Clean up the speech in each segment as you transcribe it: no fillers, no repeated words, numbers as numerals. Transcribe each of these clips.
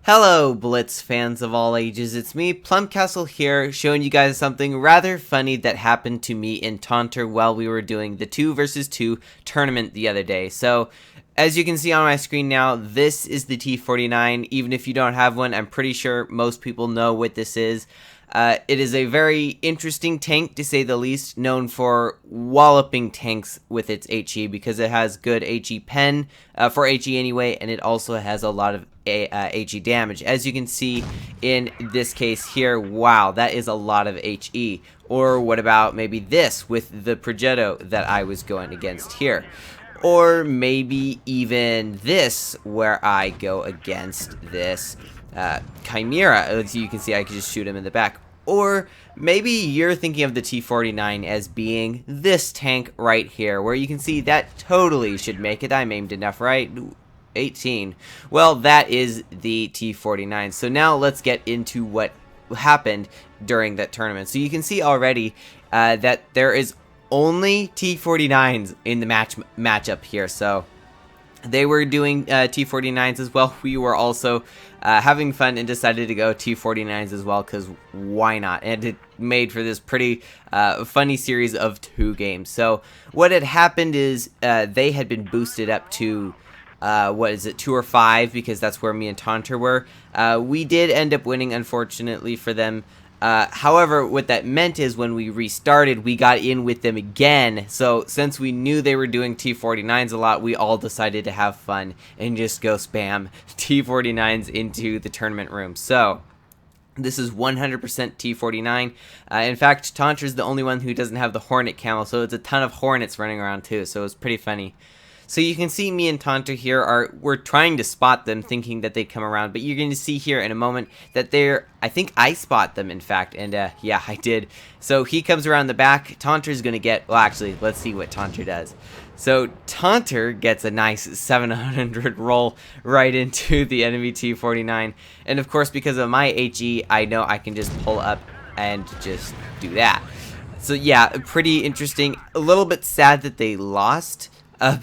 Hello, Blitz fans of all ages, it's me, PlumCastle here, showing you guys something rather funny that happened to me in Taunter while we were doing the 2 versus 2 tournament the other day. So, as you can see on my screen now, this is the T49. Even if you don't have one, I'm pretty sure most people know what this is. It is a very interesting tank, to say the least, known for walloping tanks with its HE because it has good HE pen, for HE anyway, and it also has a lot of HE damage. As you can see in this case here, wow, that is a lot of HE. Or what about maybe this with the Progetto that I was going against here? Or maybe even this, where I go against this Chimera. As you can see, I can just shoot him in the back. Or maybe you're thinking of the T49 as being this tank right here, where you can see that totally should make it. I'm aimed enough, right? 18. Well, that is the T49. So now let's get into what happened during that tournament. So you can see already that there is only T49s in the matchup here. So they were doing T49s as well. We were also having fun and decided to go T49s as well, because why not? And it made for this pretty funny series of 2 games. So what had happened is they had been boosted up to what is it, 2 or 5, because that's where me and Taunter were. We did end up winning, unfortunately for them. However, what that meant is when we restarted, we got in with them again. So since we knew they were doing T49s a lot, we all decided to have fun and just go spam T49s into the tournament room. So this is 100% T49. In fact, Taunter's the only one who doesn't have the Hornet camo, so it's a ton of Hornets running around too, so it's pretty funny. So you can see me and Taunter here we're trying to spot them, thinking that they'd come around, but you're going to see here in a moment that I think I spot them, in fact, and yeah, I did. So he comes around the back. Taunter's going to get, well, actually, let's see what Taunter does. So Taunter gets a nice 700 roll right into the enemy T49, and of course, because of my HE, I know I can just pull up and just do that. So yeah, pretty interesting. A little bit sad that they lost.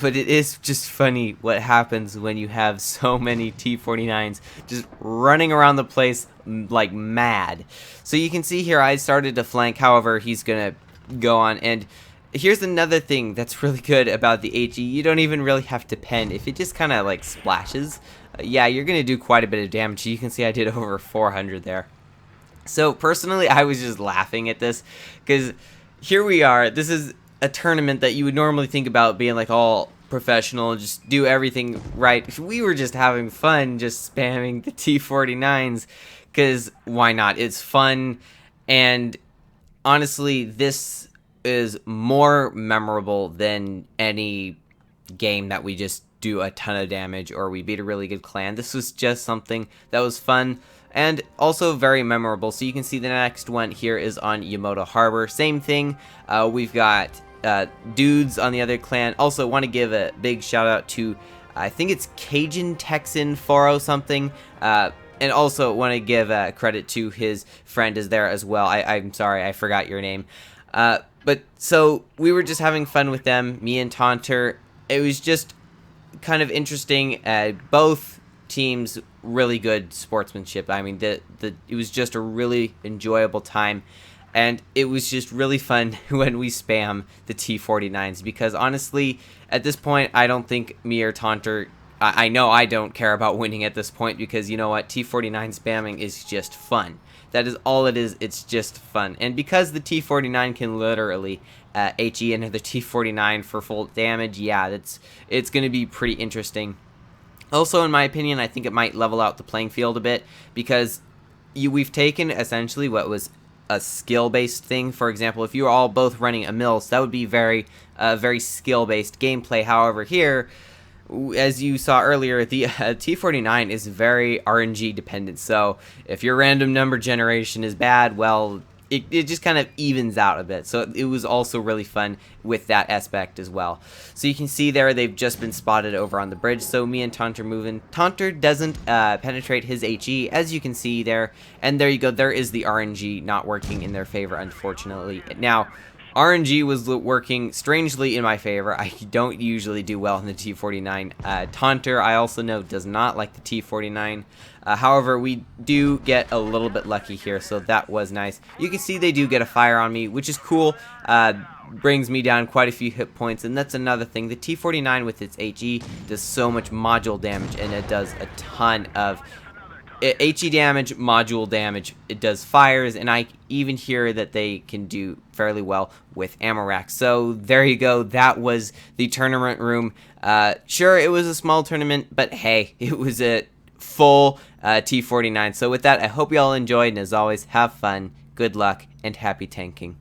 But it is just funny what happens when you have so many T49s just running around the place like mad. So you can see here I started to flank, however, he's going to go on. And here's another thing that's really good about the HE. You don't even really have to pen. If it just kind of like splashes, yeah, you're going to do quite a bit of damage. You can see I did over 400 there. So personally, I was just laughing at this because here we are. This is a tournament that you would normally think about being like all professional, just do everything right. We were just having fun, just spamming the T49s, because why not? It's fun, and honestly, this is more memorable than any game that we just do a ton of damage or we beat a really good clan. This was just something that was fun and also very memorable. So you can see the next one here is on Yamato Harbor. Same thing. We've got dudes on the other clan. Also want to give a big shout out to, I think it's Cajun Texan 40 something, and also want to give credit to his friend is there as well. I'm sorry, I forgot your name. But so we were just having fun with them, me and Taunter. It was just kind of interesting. Both teams really good sportsmanship. I mean, it was just a really enjoyable time. And it was just really fun when we spam the T49s, because honestly, at this point, I don't think me or Taunter, I know I don't care about winning at this point, because you know what, T49 spamming is just fun. That is all it is, it's just fun. And because the T49 can literally HE into the T49 for full damage, yeah, it's going to be pretty interesting. Also, in my opinion, I think it might level out the playing field a bit, because we've taken essentially what was a skill-based thing. For example, if you were all both running a Mills, that would be very skill-based gameplay. However, here, as you saw earlier, the T49 is very RNG dependent. So if your random number generation is bad, well, it just kind of evens out a bit. So it was also really fun with that aspect as well. So you can see there they've just been spotted over on the bridge. So me and Taunter moving. Taunter doesn't penetrate his HE, as you can see there. And there you go. There is the RNG not working in their favor, unfortunately. Now, RNG was working strangely in my favor. I don't usually do well in the T49. Taunter, I also know, does not like the T49. However, we do get a little bit lucky here, so that was nice. You can see they do get a fire on me, which is cool. Brings me down quite a few hit points, and that's another thing. The T49 with its HE does so much module damage, and it does a ton of HE damage, module damage. It does fires, and I even hear that they can do fairly well with ammo racks. So there you go. That was the tournament room. Sure, it was a small tournament, but hey, it was a full T49. So with that, I hope you all enjoyed, and as always, have fun, good luck, and happy tanking.